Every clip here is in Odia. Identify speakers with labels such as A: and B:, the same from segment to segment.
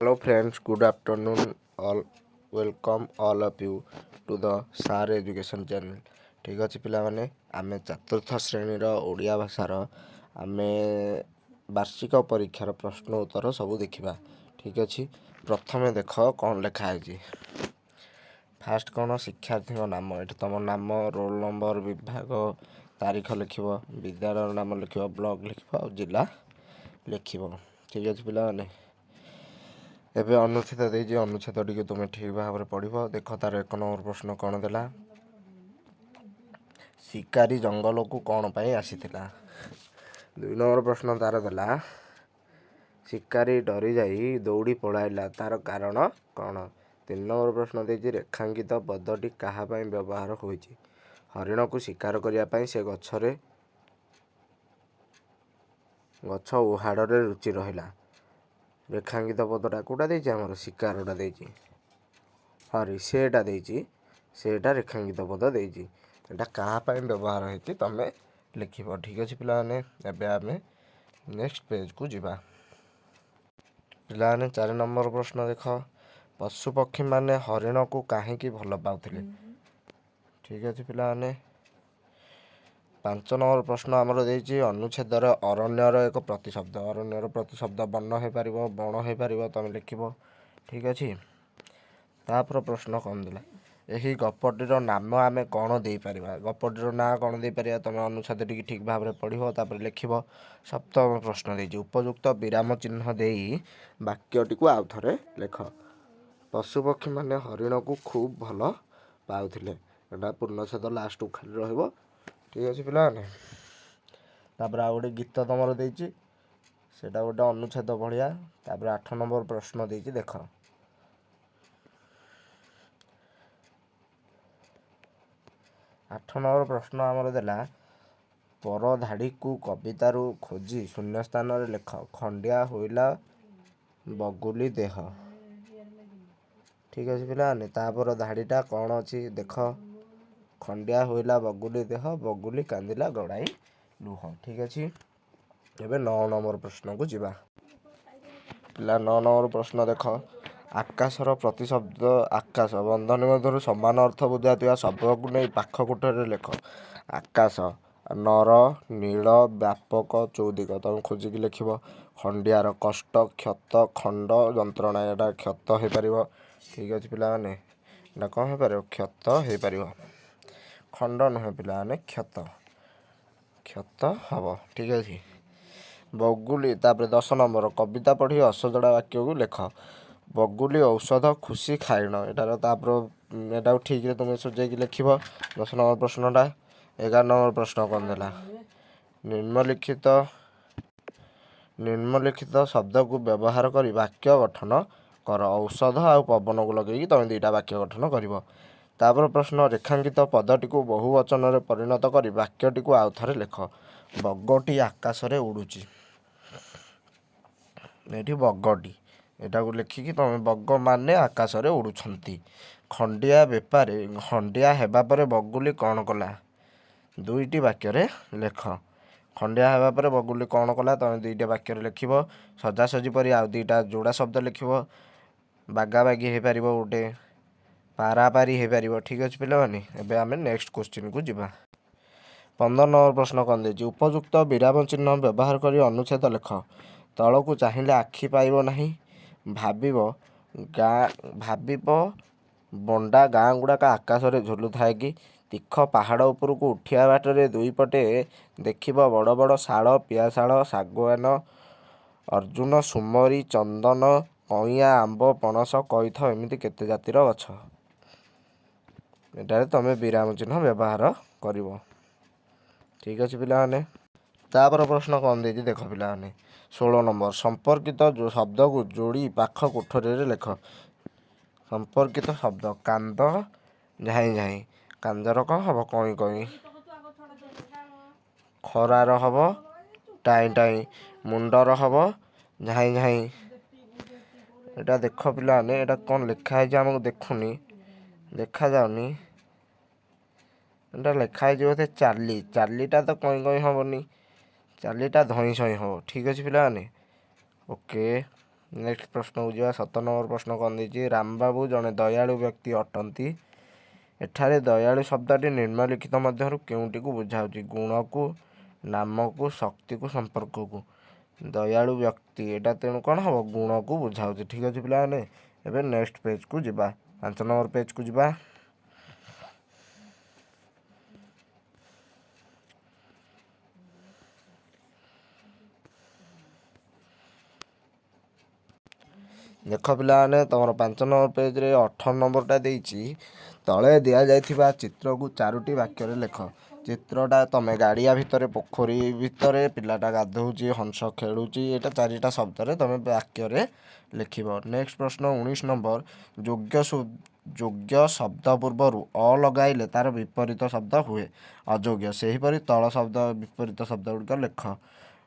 A: Hello friends, good afternoon all. Welcome all of you to the SAR Education channel. ଠିକ୍ ଅଛି ପିଲାମାନେ, ଆମେ ଚତୁର୍ଥ ଶ୍ରେଣୀର ଓଡ଼ିଆ ଭାଷାର ଆମେ ବାର୍ଷିକ ପରୀକ୍ଷାର ପ୍ରଶ୍ନ ଉତ୍ତର ସବୁ ଦେଖିବା। ଠିକ୍ ଅଛି, ପ୍ରଥମେ ଦେଖ କ'ଣ ଲେଖା ହେଇଛି। ଫାଷ୍ଟ କ'ଣ ଶିକ୍ଷାର୍ଥୀଙ୍କ ନାମ, ଏଠି ତୁମ ନାମ, ରୋଲ୍ ନମ୍ବର, ବିଭାଗ, ତାରିଖ ଲେଖିବ, ବିଦ୍ୟାଳୟର ନାମ ଲେଖିବ, ବ୍ଲକ୍ ଲେଖିବ ଆଉ ଜିଲ୍ଲା ଲେଖିବ। ଠିକ୍ ଅଛି ପିଲାମାନେ, ଏବେ ଅନୁଚ୍ଛେଦ ଦେଇଛି, ଅନୁଚ୍ଛେଦ ଟିକେ ତୁମେ ଠିକ୍ ଭାବରେ ପଢ଼ିବ। ଦେଖ ତାର 1 ନମ୍ବର ପ୍ରଶ୍ନ କ'ଣ ଦେଲା, ଶିକାରୀ ଜଙ୍ଗଲକୁ କ'ଣ ପାଇଁ ଆସିଥିଲା। 2 ନମ୍ବର ପ୍ରଶ୍ନ ତାର ଦେଲା, ଶିକାରୀ ଡରି ଯାଇ ଦୌଡ଼ି ପଳାଇଲା, ତାର କାରଣ କ'ଣ। 3 ନମ୍ବର ପ୍ରଶ୍ନ ଦେଇଛି, ରେଖାଙ୍କିତ ପଦଟି କାହା ପାଇଁ ବ୍ୟବହାର ହୋଇଛି। ହରିଣକୁ ଶିକାର କରିବା ପାଇଁ ସେ ଗଛ ଉହାଡ଼ରେ ଲୁଚି ରହିଲା। ରେଖାଙ୍କିତ ପଦଟା କେଉଁଟା ଦେଇଛି, ଆମର ଶିକାରଟା ଦେଇଛି, ସେଟା ଦେଇଛି, ସେଟା ରେଖାଙ୍କିତ ପଦ ଦେଇଛି। ଏଟା କାହା ପାଇଁ ବ୍ୟବହାର ହେଇଛି ତମେ ଲେଖିବ। ଠିକ୍ ଅଛି ପିଲାମାନେ, ଏବେ ଆମେ ନେକ୍ସଟ ପେଜକୁ ଯିବା। ପିଲାମାନେ 4 ନମ୍ବର ପ୍ରଶ୍ନ ଦେଖ, ପଶୁପକ୍ଷୀମାନେ ହରିଣକୁ କାହିଁକି ଭଲ ପାଉଥିଲେ। ଠିକ୍ ଅଛି ପିଲାମାନେ, 5 ନମ୍ବର ପ୍ରଶ୍ନ ଆମର ଦେଇଛି, ଅନୁଚ୍ଛେଦର ଅରଣ୍ୟର ଏକ ପ୍ରତିଶବ୍ଦ। ଅରଣ୍ୟର ପ୍ରତିଶବ୍ଦ ବନ ହୋଇପାରିବ, ବଣ ହୋଇପାରିବ, ତମେ ଲେଖିବ। ଠିକ୍ ଅଛି, ତାପରେ ପ୍ରଶ୍ନ କ'ଣ ଦେଲା, ଏହି ଗପଟିର ନାମ ଆମେ କ'ଣ ଦେଇପାରିବା। ଗପଟିର ନାଁ କ'ଣ ଦେଇପାରିବା, ତମେ ଅନୁଚ୍ଛେଦଟିକି ଠିକ୍ ଭାବରେ ପଢ଼ିବ, ତାପରେ ଲେଖିବ। 7ମ ପ୍ରଶ୍ନ ଦେଇଛି, ଉପଯୁକ୍ତ ବିରାମ ଚିହ୍ନ ଦେଇ ବାକ୍ୟଟିକୁ ଆଉ ଥରେ ଲେଖ। ପଶୁପକ୍ଷୀମାନେ ହରିଣକୁ ଖୁବ୍ ଭଲ ପାଉଥିଲେ, ଏଟା ପୂର୍ଣ୍ଣଚ୍ଛେଦ ଲାଷ୍ଟକୁ ଖାଲି ରହିବ। ଠିକ୍ ଅଛି ପିଲାମାନେ, ତାପରେ ଆଉ ଗୋଟେ ଗୀତ ତମର ଦେଇଛି, ସେଇଟା ଗୋଟେ ଅନୁଚ୍ଛେଦ ଭଳିଆ। ତାପରେ 8 ନମ୍ବର ପ୍ରଶ୍ନ ଦେଇଛି, ଦେଖ। 8 ନମ୍ବର ପ୍ରଶ୍ନ ଆମର ଦେଲା, ପର ଧାଡ଼ିକୁ କବିତାରୁ ଖୋଜି ଶୂନ୍ୟସ୍ଥାନରେ ଲେଖ। ଖଣ୍ଡିଆ ହୋଇଲା ବଗୁଲି ଦେହ। ଠିକ୍ ଅଛି ପିଲାମାନେ, ତାପରେ ଧାଡ଼ିଟା କ'ଣ ଅଛି ଦେଖ। ଖଣ୍ଡିଆ ହୋଇଲା ବଗୁଲି ଦେହ, ବଗୁଲି କାନ୍ଦିଲା ଗଡ଼ାଇ ଲୁହ। ଠିକ୍ ଅଛି, ଏବେ 9 ନମ୍ବର ପ୍ରଶ୍ନକୁ ଯିବା। ପିଲା 9 ନମ୍ବର ପ୍ରଶ୍ନ ଦେଖ, ଆକାଶର ପ୍ରତିଶବ୍ଦ ଆକାଶ ବନ୍ଧନୀ ମଧ୍ୟରୁ ସମାନ ଅର୍ଥ ବୁଝାଉଥିବା ଶବ୍ଦକୁ ନେଇ ପାଖ କୋଠରୀରେ ଲେଖ। ଆକାଶ, ନର, ନୀଳ, ବ୍ୟାପକ, ଚୌଦିଗ, ତମେ ଖୋଜିକି ଲେଖିବ। ଖଣ୍ଡିଆର କଷ୍ଟ, କ୍ଷତ, ଖଣ୍ଡ, ଯନ୍ତ୍ରଣା, ଏଟା କ୍ଷତ ହୋଇପାରିବ। ଠିକ୍ ଅଛି ପିଲାମାନେ, ଏଟା କ'ଣ ହୋଇପାରିବ, କ୍ଷତ ହୋଇପାରିବ, ଖଣ୍ଡ ନୁହେଁ ପିଲାମାନେ, କ୍ଷତ ହେବ। ଠିକ୍ ଅଛି, ବଗୁଲି, ତାପରେ 10 ନମ୍ବର, କବିତା ପଢ଼ି ଅସଜଡ଼ା ବାକ୍ୟକୁ ଲେଖ। ବଗୁଲି ଔଷଧ, ଖୁସି ଖାଇଣ, ଏଟାର ତାପରେ ଏଟାକୁ ଠିକ୍ରେ ତୁମେ ସଜାଇକି ଲେଖିବ। 10 ନମ୍ବର ପ୍ରଶ୍ନଟା। 11 ନମ୍ବର ପ୍ରଶ୍ନ କ'ଣ ଦେଲା, ନିମ୍ନଲିଖିତ ଶବ୍ଦକୁ ବ୍ୟବହାର କରି ବାକ୍ୟ ଗଠନ କର। ଔଷଧ ଆଉ ପବନକୁ ଲଗେଇକି ତମେ 2ଟା ବାକ୍ୟ ଗଠନ କରିବ। ତାପରେ ପ୍ରଶ୍ନ, ରେଖାଙ୍କିତ ପଦଟିକୁ ବହୁ ବଚନରେ ପରିଣତ କରି ବାକ୍ୟଟିକୁ ଆଉ ଥରେ ଲେଖ। ବଗଟି ଆକାଶରେ ଉଡ଼ୁଛି, ଏଠି ବଗଟି, ଏଟାକୁ ଲେଖିକି ତମେ ବଗ ମାନେ ଆକାଶରେ ଉଡ଼ୁଛନ୍ତି। ଖଣ୍ଡିଆ ବେପାରୀ, ଖଣ୍ଡିଆ ହେବା ପରେ ବଗୁଲି କ'ଣ କଲା, 2ଟି ବାକ୍ୟରେ ଲେଖ। ଖଣ୍ଡିଆ ହେବା ପରେ ବଗୁଲି କ'ଣ କଲା, ତମେ 2ଟା ବାକ୍ୟରେ ଲେଖିବ। ସଜାସଜି ପରି ଆଉ 2ଟା ଯୋଡ଼ା ଶବ୍ଦ ଲେଖିବ। ବାଗାବାଗି ହେଇପାରିବ, ଗୋଟେ ପାରାପାରି ହେଇପାରିବ। ଠିକ୍ ଅଛି ପିଲାମାନେ, ଏବେ ଆମେ ନେକ୍ସଟ କ୍ୱେଶ୍ଚିନ୍କୁ ଯିବା। 15 ନମ୍ବର ପ୍ରଶ୍ନ କ'ଣ ଦେଇଛି, ଉପଯୁକ୍ତ ବିରାମ ଚିହ୍ନ ବ୍ୟବହାର କରି ଅନୁଚ୍ଛେଦ ଲେଖ। ତଳକୁ ଚାହିଁଲେ ଆଖି ପାଇବ ନାହିଁ, ଭାବିବ ବଣ୍ଡା ଗାଁ ଗୁଡ଼ାକ ଆକାଶରେ ଝୁଲୁଥାଏ କି, ତୀଖ ପାହାଡ଼ ଉପରକୁ ଉଠିବା ବାଟରେ 2 ପଟେ ଦେଖିବ ବଡ଼ ବଡ଼ ଶାଳ, ପିଆଶାଳ, ଶାଗୁଆନ, ଅର୍ଜୁନ, ସୁମରି, ଚନ୍ଦନ, କଇଁଆ, ଆମ୍ବ, ପଣସ, କଇଥ, ଏମିତି କେତେ ଜାତିର ଗଛ। ଏଠାରେ ତମେ ବିରାମ ଚିହ୍ନ ବ୍ୟବହାର କରିବ। ଠିକ୍ ଅଛି ପିଲାମାନେ, ତାପରେ ପ୍ରଶ୍ନ କ'ଣ ଦେଇଛି ଦେଖ ପିଲାମାନେ। 16 ନମ୍ବର, ସମ୍ପର୍କିତ ଶବ୍ଦକୁ ଯୋଡ଼ି ପାଖ କୋଠରୀରେ ଲେଖ। ସମ୍ପର୍କିତ ଶବ୍ଦ, କାନ୍ଦ, ଝାଇଁ ଝାଇଁ, କାନ୍ଦର କ'ଣ ହେବ, କଇଁ କଇଁ, ଖରାର ହେବ ଟାଇଁ ଟାଇଁ, ମୁଣ୍ଡର ହେବ ଝାଇଁ ଝାଇଁ। ଏଟା ଦେଖ ପିଲାମାନେ, ଏଟା କ'ଣ ଲେଖା ହେଇଛି ଆମକୁ ଦେଖୁନି, ଦେଖାଯାଉନି, ଏଟା ଲେଖା ହେଇଛି ବୋଧେ ଚାଲି, ଚାଲିଟା ତ କଇଁ କଇଁ ହେବନି, ଚାଲିଟା ଧଇଁ ସଇଁ ହେବ। ଠିକ୍ ଅଛି ପିଲାମାନେ, ଓକେ। नेक्स्ट प्रश्न को जा 7 नंबर प्रश्न कौन देछि रामबाबू जड़े दयालु व्यक्ति अटंती एठारे दयालु शब्दटी निम्नलिखित मध्यरु केउंटी को बुझाउछि गुण को नाम को शक्ति को संपर्क को दयालु व्यक्ति एटा तेणु कौन हम गुण को बुझाउछि ठीक अछि पिला माने एबे नेक्स्ट पेज को जिबा 5 नंबर पेज को जिबा देख पिलाने तुम 5 नंबर पेज रे 18 नंबरटा देइछि तले दिया जाइथिबा चित्र को 4टी वाक्य रे लेख चित्रटा तमे गाड़िया भितर पोखरी भितर पिलाटा गाधौछि हंस खेलुछि एटा 4टा शब्द रे तमे वाक्य रे लिखिबो। नेक्स्ट प्रश्न 19 नंबर योग्य शब्द पूर्व अ लगाइले तार विपरीत शब्द हुए अयोग्य सेहीपरि तल शब्द विपरीत शब्द गुड़िक लेख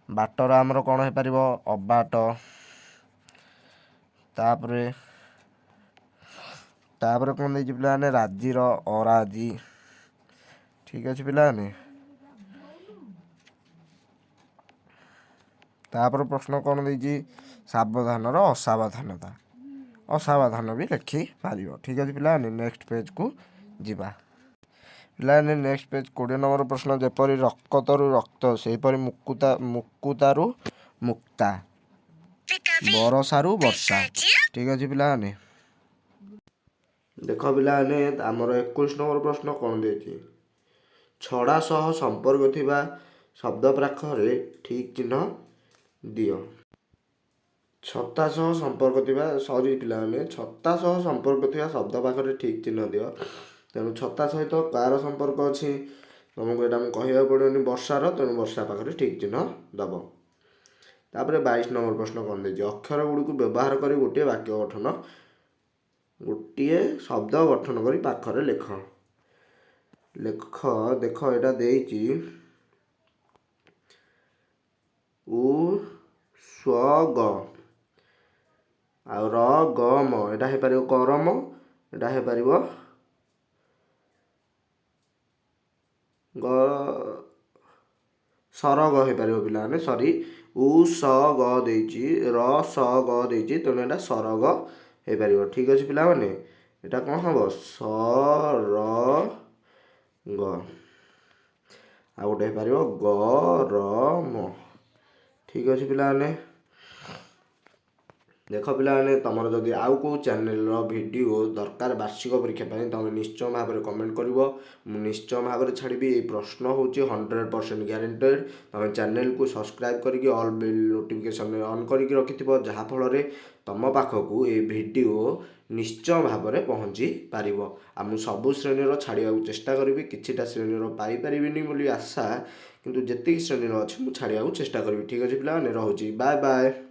A: बाटर आमर कौन हो पार अबाट तापरे कौन देछि पिलाने राजीर अराजी ठीक अछि पिलाने तापर प्रश्न कौन देछि सावधान असावधानता असावधान भी लिखि पारिबो ठीक अछि पिलाने नेक्स्ट पेज को जिबा पिलाने नेक्स्ट पेज 20 नंबर प्रश्न जेपरि रक्तरु रक्त सेहीपरि मुक्तारु मुक्ता बरसारु वर्षा ठीक अछि पिलाने देख पिलाने आमर 21 नंबर प्रश्न कौन देछि छड़ा सह संपर्क थिबा शब्द पाखरे ठीक चिन्ह दियो छत्ता सह संपर्क थिबा सॉरी पिलाने छत्ता सह संपर्क थिबा शब्द पाखरे ठीक चिन्ह दियो तेणु छत्ता सहित कार संपर्क अछि तुमको एटा कहया पड़ोनी वर्षार तेणु वर्षा पाखरे ठीक चिन्ह दब तापरे 22 नंबर प्रश्न कौन देछि अक्षर गुडी को व्यवहार करी गोटे वाक्य गठन गोटे शब्द गठन करी पाखरे लेख देख एटा देछि उ स्व ग आ र ग म एटा हे पारिबो करम एटा हे पारिबो ग सरग हो पारिबो पिलाने सॉरी उ स ग देछि र स ग देछि तेणु एटा सरग हो पारिबो ठीक अछि पिला माने एटा कोन हबो स र ग आ गोटे हे पारिबो ग र म ठीक अछि पिला माने देख पिलाने तुमर जदि आउ को चैनल वीडियो दरकार वार्षिक परीक्षा तुम निश्चय भाव में कमेंट कर निश्चय भाव में छाड़ी ये प्रश्न हूँ 100% ग्यारंटेड तुम चैनल को सब्सक्राइब करके ऑल बेल नोटिफिकेशन ऑन करके रखि जहाँफल तुम पाखक ये वीडियो निश्चय भाव में पहुँची पार आ मुझे सबु श्रेणी छाड़ा चेष्टा करी किछिटा श्रेणी पाइपारिनी बोली आशा किंतु जेतिक श्रेणी अच्छी मुझे छाड़ा चेष्टा करी ठीक अच्छे पिला रोचे बाय बाय।